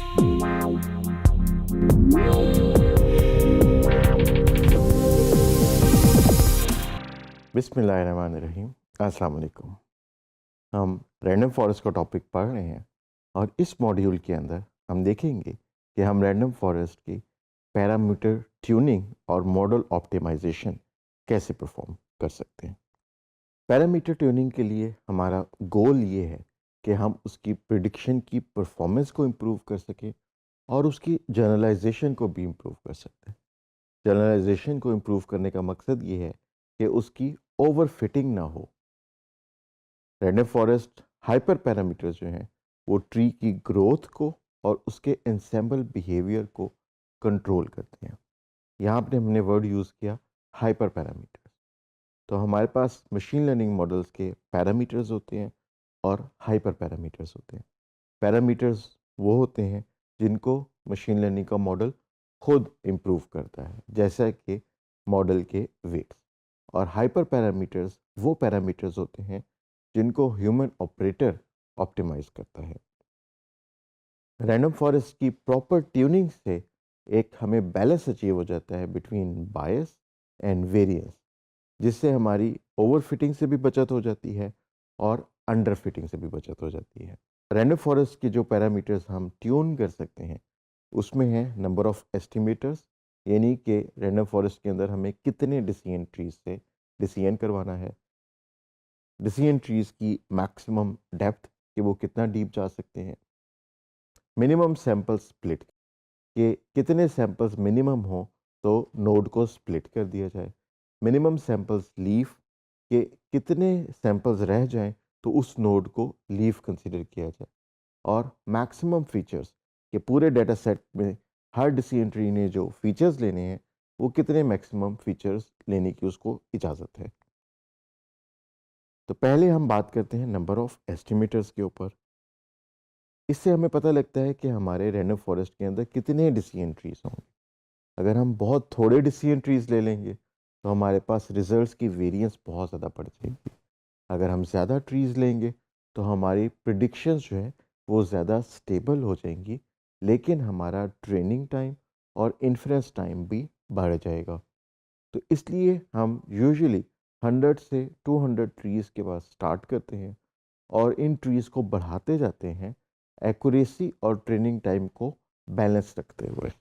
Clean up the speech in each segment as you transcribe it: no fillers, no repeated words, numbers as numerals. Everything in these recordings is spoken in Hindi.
बिस्मिल्लाहिर्रहमानिर्रहीम। अस्सलाम वालेकुम। हम रैंडम फॉरेस्ट का टॉपिक पढ़ रहे हैं और इस मॉड्यूल के अंदर हम देखेंगे कि हम रैंडम फॉरेस्ट की पैरामीटर ट्यूनिंग और मॉडल ऑप्टिमाइजेशन कैसे परफॉर्म कर सकते हैं। पैरामीटर ट्यूनिंग के लिए हमारा गोल ये है कि हम उसकी प्रिडिक्शन की परफॉर्मेंस को इम्प्रूव कर सकें और उसकी जनरलाइजेशन को भी इम्प्रूव कर सकते हैं। जनरलाइजेशन को इम्प्रूव करने का मकसद ये है कि उसकी ओवर फिटिंग ना हो। रैंडम फॉरेस्ट हाइपर पैरामीटर्स जो हैं वो ट्री की ग्रोथ को और उसके एंसेंबल बिहेवियर को कंट्रोल करते हैं। यहाँ पे हमने वर्ड यूज़ किया हाइपर पैरामीटर्स। तो हमारे पास मशीन लर्निंग मॉडल्स के पैरामीटर्स होते हैं और हाइपर पैरामीटर्स होते हैं। पैरामीटर्स वो होते हैं जिनको मशीन लर्निंग का मॉडल खुद इम्प्रूव करता है, जैसा कि मॉडल के वेट्स। और हाइपर पैरामीटर्स वो पैरामीटर्स होते हैं जिनको ह्यूमन ऑपरेटर ऑप्टिमाइज करता है। रैंडम फॉरेस्ट की प्रॉपर ट्यूनिंग से एक हमें बैलेंस अचीव हो जाता है बिटवीन बायस एंड वेरिएंस, जिससे हमारी ओवर फिटिंग से भी बचत हो जाती है और अंडर फिटिंग से भी बचत हो जाती है। रैंडम फॉरेस्ट के जो पैरामीटर्स हम ट्यून कर सकते हैं उसमें है नंबर ऑफ एस्टिमेटर्स, यानी कि रैंडम फॉरेस्ट के अंदर हमें कितने डिसीजन ट्रीज से डिसीजन करवाना है। डिसीजन ट्रीज की मैक्सिमम डेप्थ कि वो कितना डीप जा सकते हैं। मिनिमम सैंपल स्प्लिट के कितने सैंपल्स मिनिमम हो तो नोड को स्प्लिट कर दिया जाए। मिनिमम सैंपल्स लीफ के कितने सैंपल्स रह जाएं तो उस नोड को लीफ कंसिडर किया जाए। और मैक्सिमम फीचर्स के पूरे डेटा सेट में हर डिसीजन ट्री ने जो फीचर्स लेने हैं वो कितने मैक्सिमम फीचर्स लेने की उसको इजाज़त है। तो पहले हम बात करते हैं नंबर ऑफ एस्टिमेटर्स के ऊपर। इससे हमें पता लगता है कि हमारे रैंडम फॉरेस्ट के अंदर कितने डिसीजन ट्रीज होंगे। अगर हम बहुत थोड़े डिसीजन ट्रीज ले लेंगे तो हमारे पास रिजल्ट्स की वेरिएंस बहुत ज़्यादा बढ़ जाएगी। अगर हम ज़्यादा ट्रीज लेंगे तो हमारी प्रिडिक्शंस जो है वो ज़्यादा स्टेबल हो जाएंगी, लेकिन हमारा ट्रेनिंग टाइम और इन्फ्रेंस टाइम भी बढ़ जाएगा। तो इसलिए हम यूजुअली 100 से 200 ट्रीज़ के बाद स्टार्ट करते हैं और इन ट्रीज़ को बढ़ाते जाते हैं एक्यूरेसी और ट्रेनिंग टाइम को बैलेंस रखते हुए।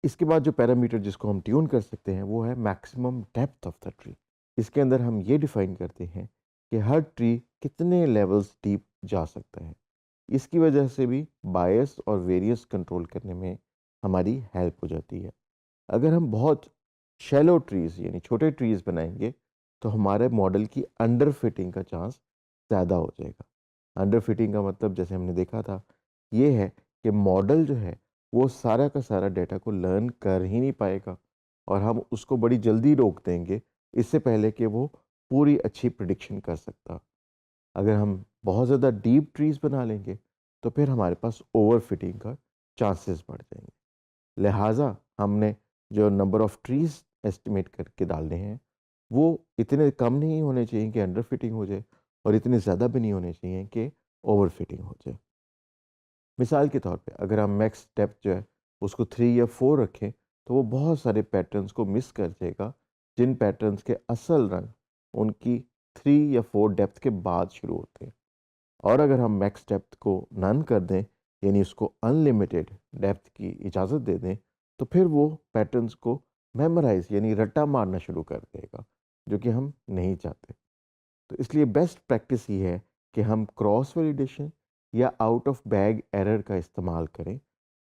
इसके बाद जो पैरामीटर जिसको हम ट्यून कर सकते हैं वो है maximum depth of the tree. इसके अंदर हम ये डिफाइन करते हैं कि हर ट्री कितने लेवल्स डीप जा सकता है। इसकी वजह से भी बायस और वेरियस कंट्रोल करने में हमारी हेल्प हो जाती है। अगर हम बहुत शैलो ट्रीज़ यानी छोटे ट्रीज़ बनाएंगे तो हमारे मॉडल की अंडर फिटिंग का चांस ज़्यादा हो जाएगा। अंडर फिटिंग का मतलब जैसे हमने देखा था ये है कि मॉडल जो है वो सारा का सारा डेटा को लर्न कर ही नहीं पाएगा और हम उसको बड़ी जल्दी रोक देंगे इससे पहले कि वो पूरी अच्छी प्रिडिक्शन कर सकता। अगर हम बहुत ज़्यादा डीप ट्रीज़ बना लेंगे तो फिर हमारे पास ओवर फिटिंग का चांसेस बढ़ जाएंगे। लिहाजा हमने जो नंबर ऑफ़ ट्रीज़ एस्टिमेट करके डालने हैं वो इतने कम नहीं होने चाहिए कि अंडर फिटिंग हो जाए और इतने ज़्यादा भी नहीं होने चाहिए कि ओवर फिटिंग हो जाए। मिसाल के तौर पे अगर हम मैक्स डेप्थ जो है उसको 3 या 4 रखें तो वो बहुत सारे पैटर्न्स को मिस कर जाएगा, जिन पैटर्न्स के असल रंग उनकी 3 या 4 डेप्थ के बाद शुरू होते हैं। और अगर हम मैक्स डेप्थ को नन कर दें यानी उसको अनलिमिटेड डेप्थ की इजाज़त दे दें तो फिर वो पैटर्न्स को मेमोराइज यानी रट्टा मारना शुरू कर देगा, जो कि हम नहीं चाहते। तो इसलिए बेस्ट प्रैक्टिस ये है कि हम क्रॉस वैलिडेशन या आउट ऑफ बैग एरर का इस्तेमाल करें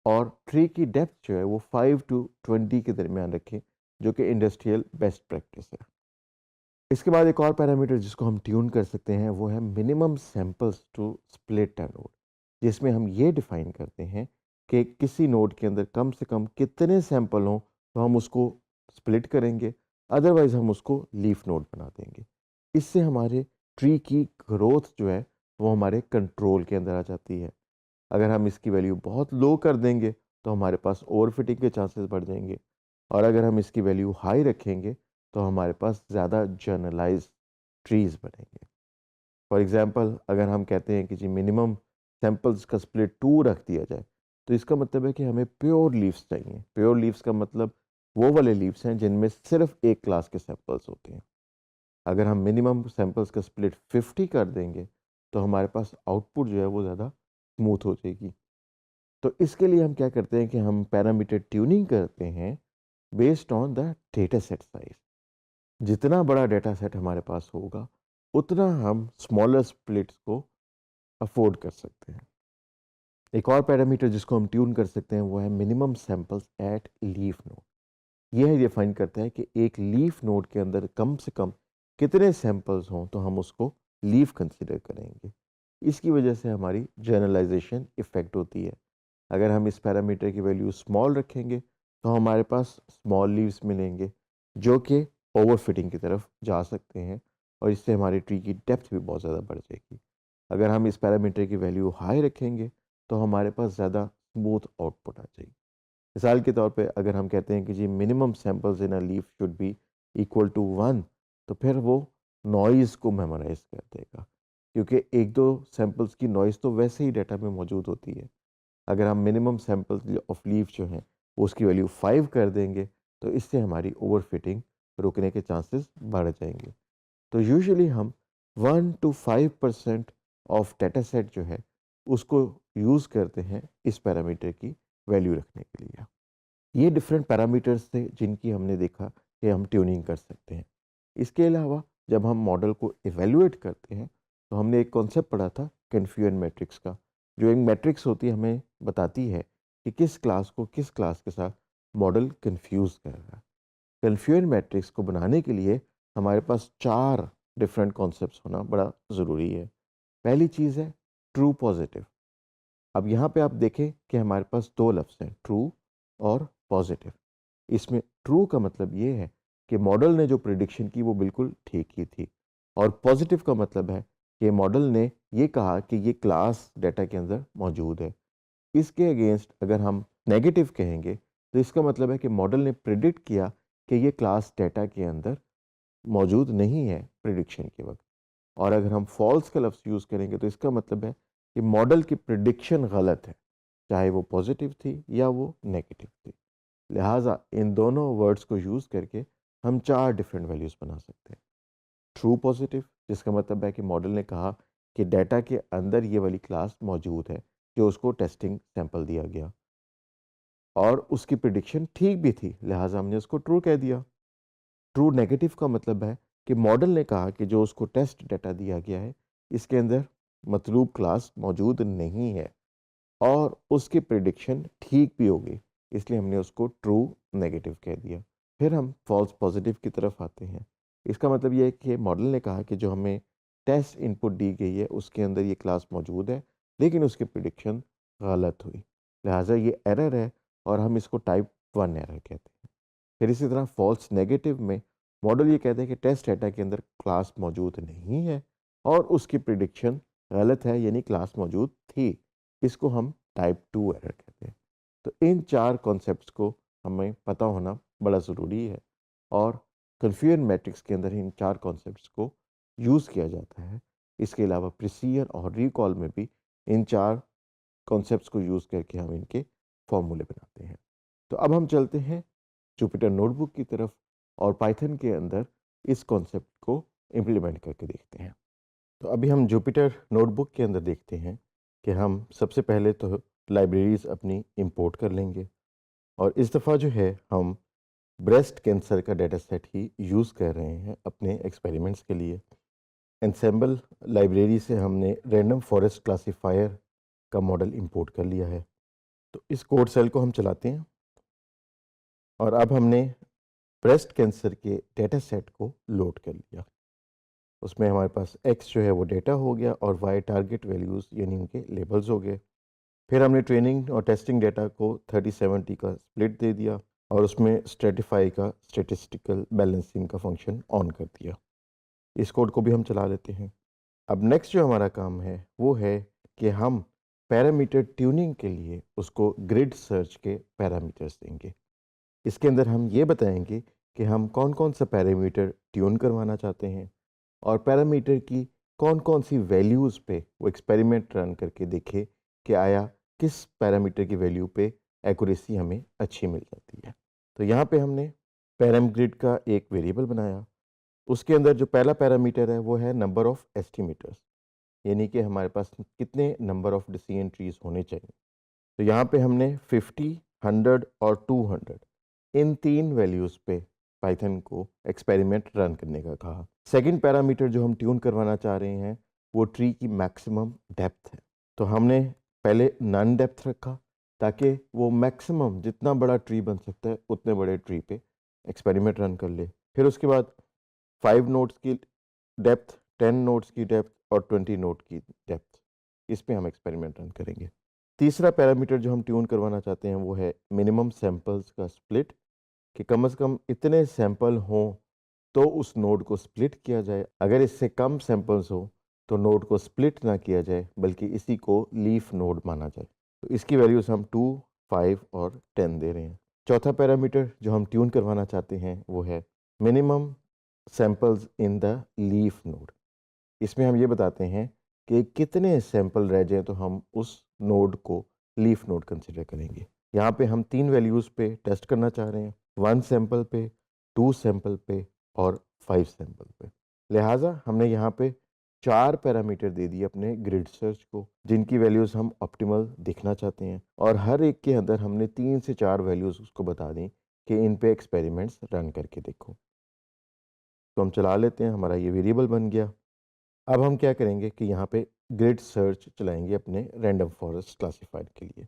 और ट्री की डेप्थ जो है वो 5 टू 20 के दरमियान रखें, जो कि इंडस्ट्रियल बेस्ट प्रैक्टिस है। इसके बाद एक और पैरामीटर जिसको हम ट्यून कर सकते हैं वो है minimum samples to split a node, जिसमें हम ये डिफाइन करते हैं कि किसी नोड के अंदर कम से कम कितने सैंपल हों तो हम उसको स्प्लिट करेंगे, अदरवाइज हम उसको लीफ नोड बना देंगे। इससे हमारे ट्री की ग्रोथ जो है वो हमारे कंट्रोल के अंदर आ जाती है। अगर हम इसकी वैल्यू बहुत लो कर देंगे तो हमारे पास ओवरफिटिंग के चांसेस बढ़ जाएंगे और अगर हम इसकी वैल्यू हाई रखेंगे तो हमारे पास ज़्यादा जनरलाइज ट्रीज़ बनेंगे। फॉर एग्ज़ाम्पल अगर हम कहते हैं कि जी मिनिमम सैंपल्स का स्प्लिट 2 रख दिया जाए तो इसका मतलब है कि हमें प्योर लीव्स चाहिए। प्योर लीव्स का मतलब वो वाले लीव्स हैं जिनमें सिर्फ एक क्लास के सैंपल्स होते हैं। अगर हम मिनिमम सैंपल्स का स्प्लिट 50 कर देंगे तो हमारे पास आउटपुट जो है वो ज़्यादा स्मूथ हो जाएगी। तो इसके लिए हम क्या करते हैं कि हम पैरामीटर ट्यूनिंग करते हैं based on the data set size. जितना बड़ा डेटा सेट हमारे पास होगा उतना हम स्मॉलर स्प्लिट्स को अफोर्ड कर सकते हैं। एक और पैरामीटर जिसको हम ट्यून कर सकते हैं वो है minimum samples at leaf node. यह डिफाइन करता है कि एक लीफ नोड के अंदर कम से कम कितने सैंपल्स हों तो हम उसको लीफ कंसिडर करेंगे। इसकी वजह से हमारी जनरलाइजेशन इफेक्ट होती है। अगर हम इस पैरामीटर की वैल्यू स्मॉल रखेंगे तो हमारे पास स्मॉल लीव्स मिलेंगे जो कि ओवरफिटिंग की तरफ जा सकते हैं और इससे हमारी ट्री की डेप्थ भी बहुत ज़्यादा बढ़ जाएगी। अगर हम इस पैरामीटर की वैल्यू हाई रखेंगे तो हमारे पास ज़्यादा स्मूथ आउटपुट आ जाएगी। मिसाल के तौर पे अगर हम कहते हैं कि जी minimum samples in a leaf should be equal to 1, तो फिर वो नॉइज़ को मेमोराइज कर देगा, क्योंकि एक दो सैंपल्स की नॉइज़ तो वैसे ही डाटा में मौजूद होती है। अगर हम मिनिमम सैंपल्स ऑफ लीफ जो हैं वो उसकी वैल्यू 5 कर देंगे तो इससे हमारी ओवरफिटिंग रुकने के चांसेस बढ़ जाएंगे। तो यूजुअली हम 1 to 5% ऑफ डेटा सेट जो है उसको यूज़ करते हैं इस पैरामीटर की वैल्यू रखने के लिए। ये डिफरेंट पैरामीटर्स थे जिनकी हमने देखा कि हम ट्यूनिंग कर सकते हैं। इसके अलावा जब हम मॉडल को इवेल्युएट करते हैं तो हमने एक कॉन्सेप्ट पढ़ा था कन्फ्यूजन मैट्रिक्स का। जो एक मैट्रिक्स होती है हमें बताती है कि किस क्लास को किस क्लास के साथ मॉडल कन्फ्यूज़ कर रहा है। कन्फ्यूजन मैट्रिक्स को बनाने के लिए हमारे पास 4 डिफरेंट कॉन्सेप्ट्स होना बड़ा ज़रूरी है। पहली चीज़ है ट्रू पॉजिटिव। अब यहाँ पे आप देखें कि हमारे पास 2 लफ्ज़ हैं, ट्रू और पॉजिटिव। इसमें ट्रू का मतलब ये है कि मॉडल ने जो प्रिडिक्शन की वो बिल्कुल ठीक ही थी, और पॉजिटिव का मतलब है कि मॉडल ने ये कहा कि ये क्लास डाटा के अंदर मौजूद है। इसके अगेंस्ट अगर हम नेगेटिव कहेंगे तो इसका मतलब है कि मॉडल ने प्रिडिक्ट किया कि ये क्लास डाटा के अंदर मौजूद नहीं है प्रिडिक्शन के वक्त। और अगर हम फॉल्स का लफ्ज़ यूज़ करेंगे तो इसका मतलब है कि मॉडल की प्रिडिक्शन गलत है, चाहे वो पॉजिटिव थी या वो नेगेटिव थी। लिहाजा इन दोनों वर्ड्स को यूज़ करके हम 4 डिफरेंट वैल्यूज़ बना सकते हैं। ट्रू पॉजिटिव, जिसका मतलब है कि मॉडल ने कहा कि डाटा के अंदर ये वाली क्लास मौजूद है जो उसको टेस्टिंग सैंपल दिया गया, और उसकी प्रिडिक्शन ठीक भी थी, लिहाजा हमने उसको ट्रू कह दिया। ट्रू नेगेटिव का मतलब है कि मॉडल ने कहा कि जो उसको टेस्ट डाटा दिया गया है इसके अंदर मतलूब क्लास मौजूद नहीं है, और उसकी प्रिडिक्शन ठीक भी होगी, इसलिए हमने उसको ट्रू नेगेटिव कह दिया। फिर हम फॉल्स पॉजिटिव की तरफ आते हैं। इसका मतलब ये है कि मॉडल ने कहा कि जो हमें टेस्ट इनपुट दी गई है उसके अंदर ये क्लास मौजूद है, लेकिन उसकी प्रिडिक्शन गलत हुई, लिहाजा ये एरर है और हम इसको टाइप 1 एरर कहते हैं। फिर इसी तरह फॉल्स नेगेटिव में मॉडल ये कहते हैं कि टेस्ट डाटा के अंदर क्लास मौजूद नहीं है और उसकी प्रिडिक्शन गलत है, यानी क्लास मौजूद थी। इसको हम टाइप 2 एरर कहते हैं। तो इन 4 कॉन्सेप्ट्स को हमें पता होना बड़ा ज़रूरी है, और कन्फ्यूजन मैट्रिक्स के अंदर इन 4 कॉन्सेप्ट्स को यूज़ किया जाता है। इसके अलावा प्रिसीजन और रिकॉल में भी इन 4 कॉन्सेप्ट्स को यूज़ करके हम इनके फॉर्मूले बनाते हैं। तो अब हम चलते हैं जुपिटर नोटबुक की तरफ और पाइथन के अंदर इस कॉन्सेप्ट को इम्प्लीमेंट करके देखते हैं। तो अभी हम जुपिटर नोटबुक के अंदर देखते हैं कि हम सबसे पहले तो लाइब्रेरीज अपनी इंपोर्ट कर लेंगे, और इस दफ़ा जो है हम ब्रेस्ट कैंसर का डेटा सेट ही यूज़ कर रहे हैं अपने एक्सपेरिमेंट्स के लिए। एंसेंबल लाइब्रेरी से हमने रैंडम फॉरेस्ट क्लासीफायर का मॉडल इंपोर्ट कर लिया है। तो इस कोड सेल को हम चलाते हैं, और अब हमने ब्रेस्ट कैंसर के डेटा सेट को लोड कर लिया। उसमें हमारे पास एक्स जो है वो डेटा हो गया और वाई टारगेट वैल्यूज़ यानी उनके लेबल्स हो गए। फिर हमने ट्रेनिंग और टेस्टिंग डेटा को 30-70 का स्प्लिट दे दिया और उसमें स्ट्रेटिफाई का स्टेटिस्टिकल बैलेंसिंग का फंक्शन ऑन कर दिया। इस कोड को भी हम चला लेते हैं। अब नेक्स्ट जो हमारा काम है वो है कि हम पैरामीटर ट्यूनिंग के लिए उसको ग्रिड सर्च के पैरामीटर्स देंगे। इसके अंदर हम ये बताएंगे कि हम कौन कौन सा पैरामीटर ट्यून करवाना चाहते हैं, और पैरामीटर की कौन कौन सी वैल्यूज़ पे वो एक्सपेरिमेंट रन करके देखे कि आया किस पैरामीटर की वैल्यू पे एक्यूरेसी हमें अच्छी मिल जाती है। तो यहाँ पे हमने पैराम ग्रिड का एक वेरिएबल बनाया। उसके अंदर जो पहला पैरामीटर है वो है नंबर ऑफ एस्टिमेटर्स, यानी कि हमारे पास कितने नंबर ऑफ डिसीजन ट्रीज होने चाहिए। तो यहाँ पे हमने 50, 100 और 200 इन 3 वैल्यूज़ पे पाइथन को एक्सपेरिमेंट रन करने का कहा। सेकंड पैरामीटर जो हम ट्यून करवाना चाह रहे हैं वो ट्री की मैक्सिमम डेप्थ है। तो हमने पहले नन डेप्थ रखा ताकि वो मैक्सिमम जितना बड़ा ट्री बन सकता है उतने बड़े ट्री पे एक्सपेरिमेंट रन कर ले। फिर उसके बाद 5 नोड्स की डेप्थ, 10 नोड्स की डेप्थ और 20 नोड की डेप्थ, इस पे हम एक्सपेरिमेंट रन करेंगे। तीसरा पैरामीटर जो हम ट्यून करवाना चाहते हैं वो है मिनिमम सैंपल्स का स्प्लिट, कि कम से कम इतने सैंपल हों तो उस नोड को स्प्लिट किया जाए। अगर इससे कम सैंपल्स हो तो नोड को स्प्लिट ना किया जाए बल्कि इसी को लीफ नोड माना जाए। तो इसकी वैल्यूज हम 2, 5 और 10 दे रहे हैं। चौथा पैरामीटर जो हम ट्यून करवाना चाहते हैं वो है minimum samples in the leaf node. इसमें हम ये बताते हैं कि कितने सैंपल रह जाए तो हम उस नोड को लीफ नोड कंसिडर करेंगे। यहाँ पे हम 3 वैल्यूज़ पे टेस्ट करना चाह रहे हैं, 1 सैंपल पे, 2 सैंपल पे और 5 सैंपल पे। लिहाजा हमने यहाँ पे 4 पैरामीटर दे दिए अपने ग्रिड सर्च को, जिनकी वैल्यूज़ हम ऑप्टिमल देखना चाहते हैं, और हर एक के अंदर हमने 3 से 4 वैल्यूज़ उसको बता दी कि इन पे एक्सपेरिमेंट्स रन करके देखो। तो हम चला लेते हैं, हमारा ये वेरिएबल बन गया। अब हम क्या करेंगे कि यहाँ पे ग्रिड सर्च चलाएंगे अपने रैंडम फॉरेस्ट क्लासीफायर के लिए।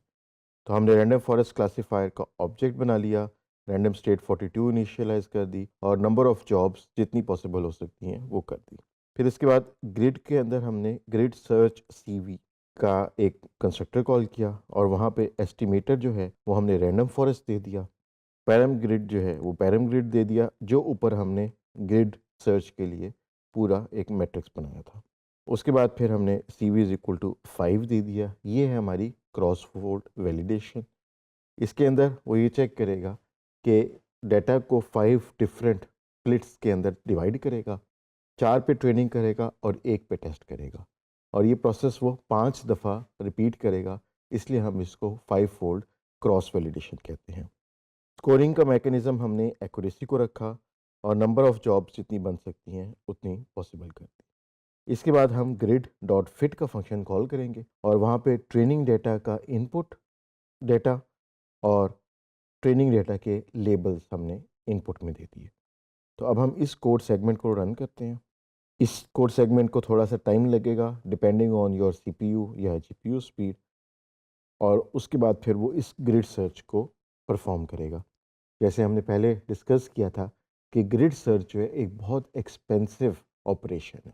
तो हमने रैंडम फॉरेस्ट क्लासीफायर का ऑब्जेक्ट बना लिया, रैंडम स्टेट 42 इनिशियलाइज कर दी और नंबर ऑफ जॉब्स जितनी पॉसिबल हो सकती हैं वो कर दी। फिर इसके बाद ग्रिड के अंदर हमने ग्रिड सर्च CV का एक कंस्ट्रक्टर कॉल किया और वहाँ पे एस्टिमेटर जो है वो हमने रैंडम फॉरेस्ट दे दिया। पैरम ग्रिड जो है वो पैरम ग्रिड दे दिया, जो ऊपर हमने ग्रिड सर्च के लिए पूरा एक मैट्रिक्स बनाया था। उसके बाद फिर हमने CV इज इक्वल टू 5 दे दिया। ये है हमारी क्रॉस फोल्ड वैलिडेशन। इसके अंदर वो ये चेक करेगा कि डाटा को 5 डिफरेंट स्प्लिट्स के अंदर डिवाइड करेगा, 4 पे ट्रेनिंग करेगा और 1 पे टेस्ट करेगा, और ये प्रोसेस वो 5 दफ़ा रिपीट करेगा। इसलिए हम इसको 5 फोल्ड क्रॉस वैलिडेशन कहते हैं। स्कोरिंग का मैकेनिज़्म हमने एक्यूरेसी को रखा और नंबर ऑफ जॉब्स जितनी बन सकती हैं उतनी पॉसिबल कर दी। इसके बाद हम ग्रिड डॉट फिट का फंक्शन कॉल करेंगे और वहाँ पे ट्रेनिंग डेटा का इनपुट डेटा और ट्रेनिंग डेटा के लेबल्स हमने इनपुट में दे दिए। तो अब हम इस कोड सेगमेंट को रन करते हैं। इस कोड सेगमेंट को थोड़ा सा टाइम लगेगा डिपेंडिंग ऑन योर CPU या GPU स्पीड, और उसके बाद फिर वो इस ग्रिड सर्च को परफॉर्म करेगा। जैसे हमने पहले डिस्कस किया था कि ग्रिड सर्च जो है एक बहुत एक्सपेंसिव ऑपरेशन है,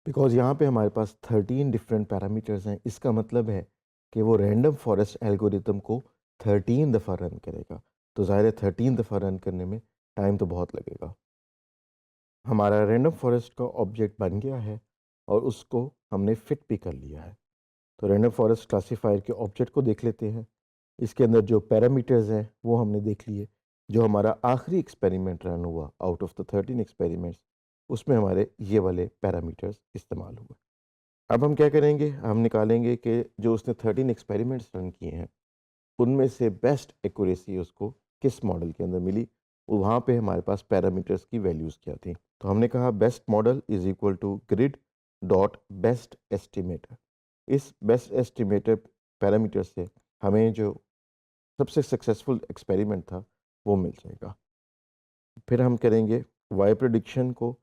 बिकॉज यहाँ पे हमारे पास 13 डिफरेंट पैरामीटर्स हैं। इसका मतलब है कि वो रैंडम फॉरेस्ट एल्गोरिथम को 13 दफ़ा रन करेगा। तो ज़ाहिर है 13 दफ़ा रन करने में टाइम तो बहुत लगेगा। हमारा रैंडम फॉरेस्ट का ऑब्जेक्ट बन गया है और उसको हमने फिट भी कर लिया है। तो रैंडम फॉरेस्ट क्लासीफायर के ऑब्जेक्ट को देख लेते हैं। इसके अंदर जो पैरामीटर्स हैं वो हमने देख लिए। जो हमारा आखिरी एक्सपेरिमेंट रन हुआ आउट ऑफ द 13 एक्सपेरिमेंट्स, उसमें हमारे ये वाले पैरामीटर्स इस्तेमाल हुए। अब हम क्या करेंगे, हम निकालेंगे कि जो उसने 13 एक्सपेरिमेंट्स रन किए हैं उनमें से बेस्ट एक्यूरेसी उसको किस मॉडल के अंदर मिली। वहाँ पे हमारे पास पैरामीटर्स की वैल्यूज़ क्या थी। तो हमने कहा best model is equal to grid dot best estimator. इस बेस्ट एस्टिमेटर पैरामीटर से हमें जो सबसे सक्सेसफुल एक्सपेरिमेंट था वो मिल जाएगा। फिर हम करेंगे वाई प्रिडिक्शन को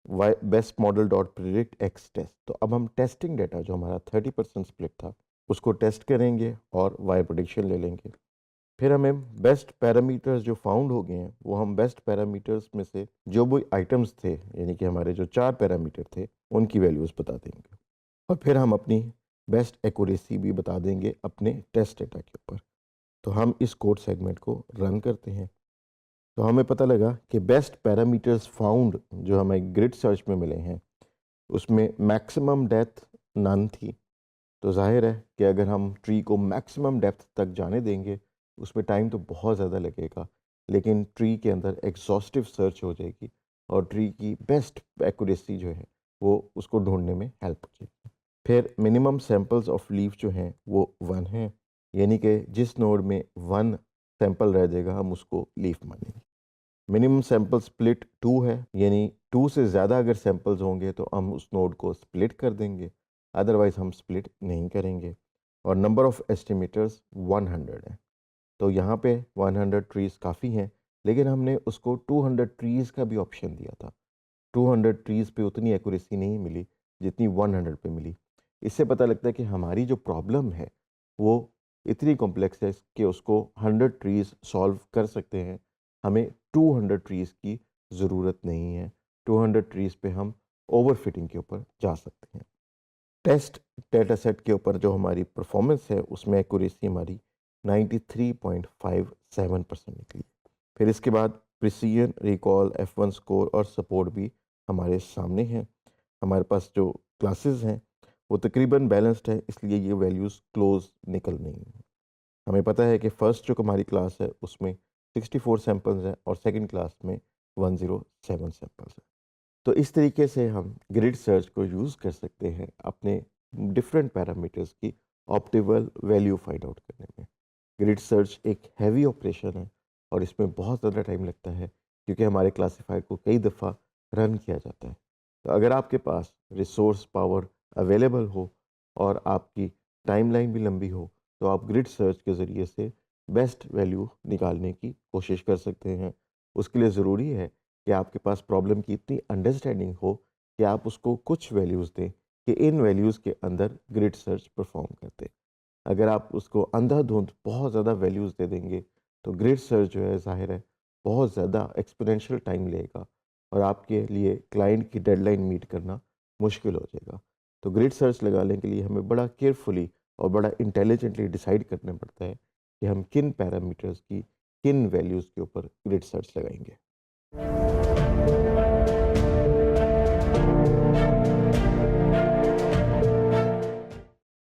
Y best model dot predict X test. तो अब हम टेस्टिंग डेटा जो हमारा 30% स्प्लिट था उसको टेस्ट करेंगे और वाई प्रिडिक्शन ले लेंगे। फिर हमें बेस्ट पैरामीटर्स जो फाउंड हो गए हैं वो हम बेस्ट पैरामीटर्स में से जो वो आइटम्स थे, यानी कि हमारे जो 4 पैरामीटर थे उनकी वैल्यूज़ बता देंगे, और फिर हम अपनी बेस्ट एक्यूरेसी भी बता देंगे अपने टेस्ट डेटा के ऊपर। तो हम इस कोड सेगमेंट को रन करते हैं। तो हमें पता लगा कि बेस्ट पैरामीटर्स फाउंड जो हमें ग्रिड सर्च में मिले हैं उसमें मैक्सिमम डेप्थ नन थी। तो जाहिर है कि अगर हम ट्री को मैक्सिमम डेप्थ तक जाने देंगे उसमें टाइम तो बहुत ज़्यादा लगेगा, लेकिन ट्री के अंदर एग्जॉस्टिव सर्च हो जाएगी और ट्री की बेस्ट एक्यूरेसी जो है वो उसको ढूंढने में हेल्प हो जाएगी। फिर मिनिमम सैंपल्स ऑफ लीफ जो हैं वो 1 है। यानी कि जिस नोड में 1 सैंपल रह जाएगा हम उसको लीफ मानेंगे। मिनिमम सैंपल स्प्लिट 2 है, यानी 2 से ज़्यादा अगर सैंपल्स होंगे तो हम उस नोड को स्प्लिट कर देंगे, अदरवाइज़ हम स्प्लिट नहीं करेंगे। और नंबर ऑफ़ एस्टिमेटर्स 100 है, तो यहाँ पे 100 ट्रीज़ काफ़ी हैं, लेकिन हमने उसको 200 ट्रीज़ का भी ऑप्शन दिया था। 200 ट्रीज़ पे उतनी एक्यूरेसी नहीं मिली जितनी 100 पे मिली। इससे पता लगता है कि हमारी जो प्रॉब्लम है वो इतनी कॉम्प्लेक्स है कि उसको 100 ट्रीज़ सॉल्व कर सकते हैं, हमें 200 ट्रीज़ की ज़रूरत नहीं है। 200 ट्रीज़ पे हम ओवरफिटिंग के ऊपर जा सकते हैं। टेस्ट डेटा सेट के ऊपर जो हमारी परफॉर्मेंस है उसमें एक्यूरेसी हमारी 93.57% निकली। फिर इसके बाद प्रिसीजन, रिकॉल, F1 स्कोर और सपोर्ट भी हमारे सामने हैं। हमारे पास जो क्लासेस हैं वो तकरीबन बैलेंस्ड है, इसलिए ये वैल्यूज़ क्लोज निकल नहीं है। हमें पता है कि फ़र्स्ट जो हमारी क्लास है उसमें 64 सैंपल्स हैं और सेकंड क्लास में 107 सैंपल्स हैं। तो इस तरीके से हम ग्रिड सर्च को यूज़ कर सकते हैं अपने डिफरेंट पैरामीटर्स की ऑप्टिमल वैल्यू फाइंड आउट करने में। ग्रिड सर्च एक हैवी ऑपरेशन है और इसमें बहुत ज़्यादा टाइम लगता है क्योंकि हमारे क्लासीफायर को कई दफ़ा रन किया जाता है। तो अगर आपके पास रिसोर्स पावर अवेलेबल हो और आपकी टाइमलाइन भी लंबी हो तो आप ग्रिड सर्च के ज़रिए से बेस्ट वैल्यू निकालने की कोशिश कर सकते हैं। उसके लिए ज़रूरी है कि आपके पास प्रॉब्लम की इतनी अंडरस्टैंडिंग हो कि आप उसको कुछ वैल्यूज़ दें कि इन वैल्यूज़ के अंदर ग्रिड सर्च परफॉर्म करते। अगर आप उसको अंधाधुंध बहुत ज़्यादा वैल्यूज़ दे देंगे तो ग्रिड सर्च जो है ज़ाहिर है बहुत ज़्यादा एक्सपोनेंशियल टाइम लेगा और आपके लिए क्लाइंट की डेडलाइन मीट करना मुश्किल हो जाएगा। तो ग्रिड सर्च लगाने के लिए हमें बड़ा केयरफुली और बड़ा इंटेलिजेंटली डिसाइड करना पड़ता है कि हम किन पैरामीटर्स की किन वैल्यूज़ के ऊपर ग्रिड सर्च लगाएंगे।